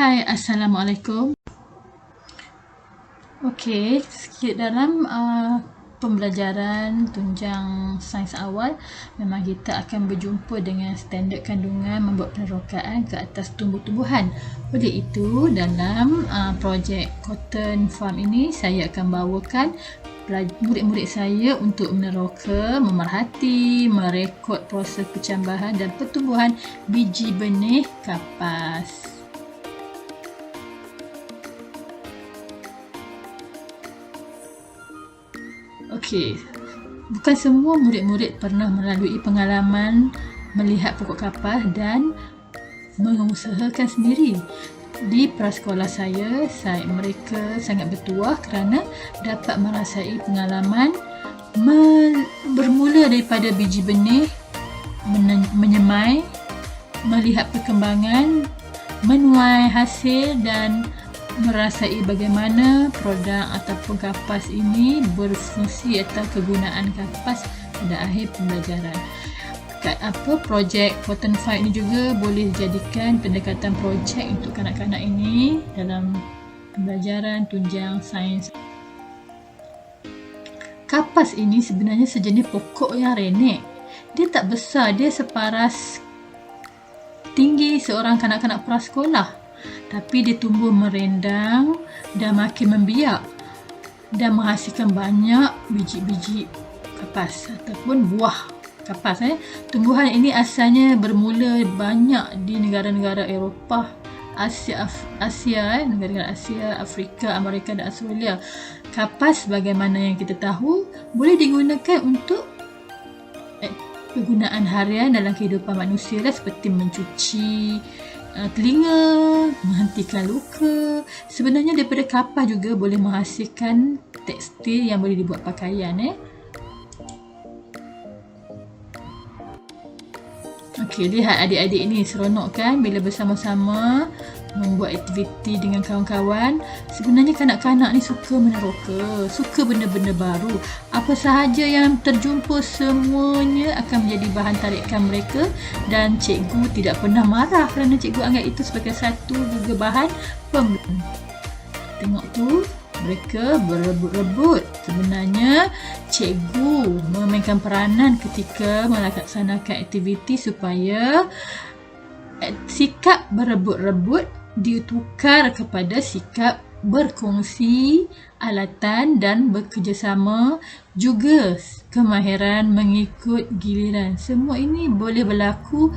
Hai, Assalamualaikum. Okey, sikit dalam pembelajaran tunjang sains awal, memang kita akan berjumpa dengan standard kandungan membuat penerokaan ke atas tumbuh-tumbuhan. Oleh itu, dalam projek Cotton Farm ini, saya akan bawakan murid-murid saya untuk meneroka, memerhati, merekod proses percambahan dan pertumbuhan biji benih kapas. Okey, bukan semua murid-murid pernah melalui pengalaman melihat pokok kapas dan mengusahakan sendiri. Di prasekolah saya, mereka sangat bertuah kerana dapat merasai pengalaman bermula daripada biji benih, menyemai, melihat perkembangan, menuai hasil dan merasai bagaimana produk ataupun kapas ini berfungsi atau kegunaan kapas pada akhir pembelajaran. Projek Cotton Farm ini juga boleh dijadikan pendekatan projek untuk kanak-kanak ini dalam pembelajaran tunjang sains. Kapas ini sebenarnya sejenis pokok yang renek. Dia tak besar, dia separas tinggi seorang kanak-kanak prasekolah. Tapi dia tumbuh merendang dan makin membiak dan menghasilkan banyak biji-biji kapas ataupun buah kapas. Tumbuhan ini asalnya bermula banyak di negara-negara Eropah, Asia, negara-negara Asia, Afrika, Amerika dan Australia. Kapas bagaimana yang kita tahu boleh digunakan untuk kegunaan harian dalam kehidupan manusia seperti mencuci telinga, menghentikan luka. Sebenarnya daripada kapas juga boleh menghasilkan tekstil yang boleh dibuat pakaian. Okey, lihat adik-adik ini seronok kan bila bersama-sama membuat aktiviti dengan kawan-kawan. Sebenarnya kanak-kanak ni suka meneroka, suka benda-benda baru. Apa sahaja yang terjumpa semuanya akan menjadi bahan tarikan mereka dan cikgu tidak pernah marah kerana cikgu anggap itu sebagai satu juga bahan pembelajaran. Tengok tu, mereka berebut-rebut. Sebenarnya cikgu memainkan peranan ketika melaksanakan aktiviti supaya sikap berebut-rebut ditukar kepada sikap berkongsi alatan dan bekerjasama, juga kemahiran mengikut giliran. Semua ini boleh berlaku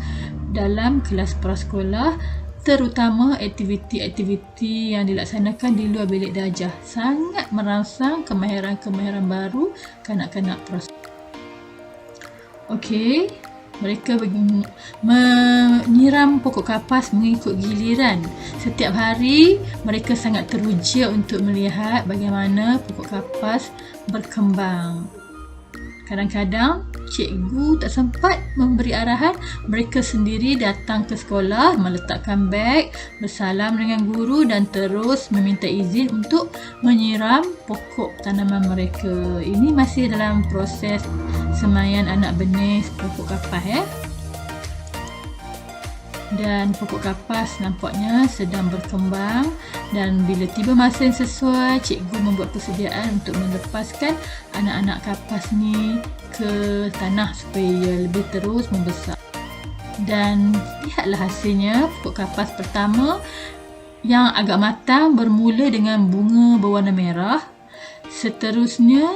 dalam kelas prasekolah, terutama aktiviti-aktiviti yang dilaksanakan di luar bilik darjah. Sangat merangsang kemahiran-kemahiran baru kanak-kanak prasekolah. Okey, mereka menyiram pokok kapas mengikut giliran. Setiap hari mereka sangat teruja untuk melihat bagaimana pokok kapas berkembang. Kadang-kadang cikgu tak sempat memberi arahan, mereka sendiri datang ke sekolah, meletakkan beg, bersalam dengan guru dan terus meminta izin untuk menyiram pokok tanaman mereka. Ini masih dalam proses semaian anak benih pokok kapas. Dan pokok kapas nampaknya sedang berkembang, dan bila tiba masa yang sesuai, cikgu membuat persediaan untuk melepaskan anak-anak kapas ni ke tanah supaya ia lebih terus membesar. Dan lihatlah hasilnya. Pokok kapas pertama yang agak matang bermula dengan bunga berwarna merah. Seterusnya,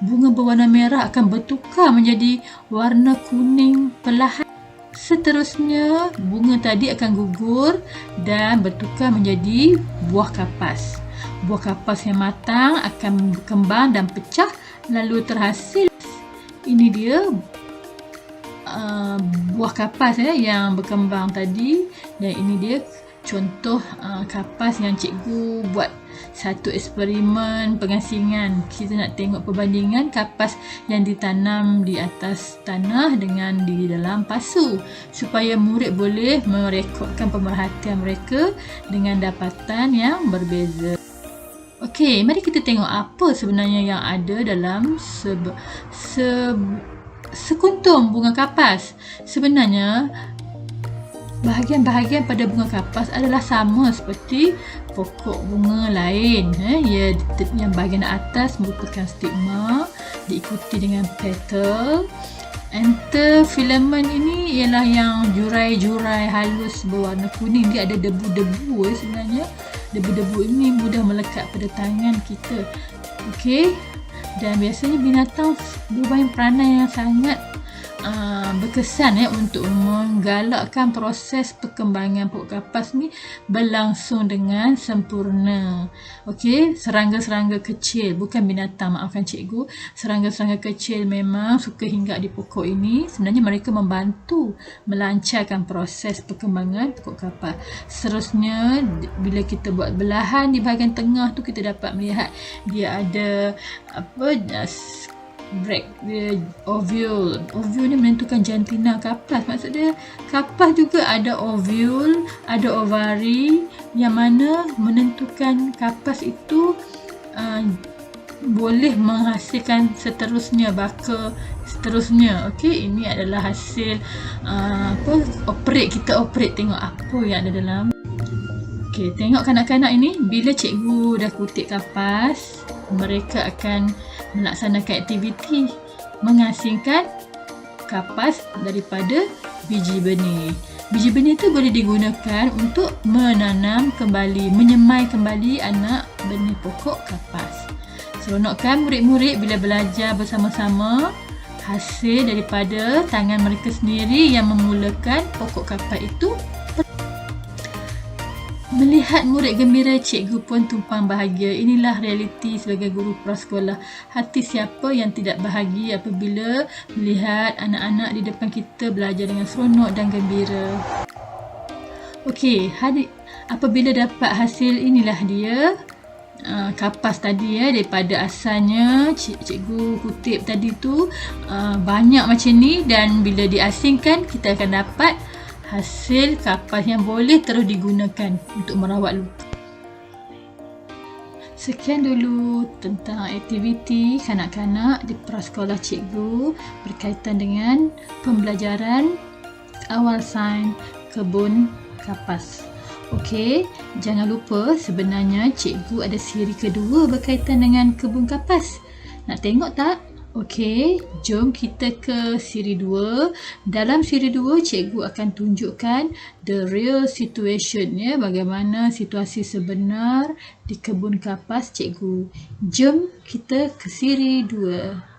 bunga berwarna merah akan bertukar menjadi warna kuning perlahan. Seterusnya, bunga tadi akan gugur dan bertukar menjadi buah kapas. Buah kapas yang matang akan berkembang dan pecah lalu terhasil. Ini dia buah kapas yang berkembang tadi, dan ini dia contoh kapas yang cikgu buat satu eksperimen pengasingan. Kita nak tengok perbandingan kapas yang ditanam di atas tanah dengan di dalam pasu, supaya murid boleh merekodkan pemerhatian mereka dengan dapatan yang berbeza. Okey, mari kita tengok apa sebenarnya yang ada dalam sekuntum bunga kapas. Sebenarnya Bahagian-bahagian pada bunga kapas adalah sama seperti pokok bunga lain. Yang bahagian atas merupakan stigma, diikuti dengan petal. Enterfilament ini ialah yang jurai-jurai halus berwarna kuning. Dia ada debu-debu sebenarnya. Debu-debu ini mudah melekat pada tangan kita. Okey. Dan biasanya binatang bermain peranan yang sangat berkesan untuk menggalakkan proses perkembangan pokok kapas ni berlangsung dengan sempurna. Okey, serangga-serangga kecil, bukan binatang, maafkan cikgu. Serangga-serangga kecil memang suka hinggap di pokok ini. Sebenarnya mereka membantu melancarkan proses perkembangan pokok kapas. Seterusnya, bila kita buat belahan di bahagian tengah tu, kita dapat melihat dia ada ovule. Ovule ni menentukan jantina kapas. Maksudnya kapas juga ada ovule, ada ovari, yang mana menentukan kapas itu boleh menghasilkan seterusnya baka seterusnya. Okey, ini adalah hasil kita operate tengok apa yang ada dalam. Okey, tengok kanak-kanak ini, bila cikgu dah kutip kapas, mereka akan melaksanakan aktiviti mengasingkan kapas daripada biji benih. Biji benih itu boleh digunakan untuk menanam kembali, menyemai kembali anak benih pokok kapas. Seronok kan murid-murid bila belajar bersama-sama hasil daripada tangan mereka sendiri yang memulakan pokok kapas itu. Melihat murid gembira, cikgu pun tumpang bahagia. Inilah realiti sebagai guru prasekolah. Hati siapa yang tidak bahagia apabila melihat anak-anak di depan kita belajar dengan seronok dan gembira. Okey, apabila dapat hasil, inilah dia kapas tadi daripada asalnya cikgu kutip tadi tu banyak macam ni, dan bila diasingkan kita akan dapat hasil kapas yang boleh terus digunakan untuk merawat luka. Sekian dulu tentang aktiviti kanak-kanak di prasekolah cikgu berkaitan dengan pembelajaran awal sains kebun kapas. Okey, jangan lupa sebenarnya cikgu ada siri kedua berkaitan dengan kebun kapas. Nak tengok tak? Okey, jom kita ke siri 2. Dalam siri 2, cikgu akan tunjukkan the real situation, bagaimana situasi sebenar di kebun kapas cikgu. Jom kita ke siri 2.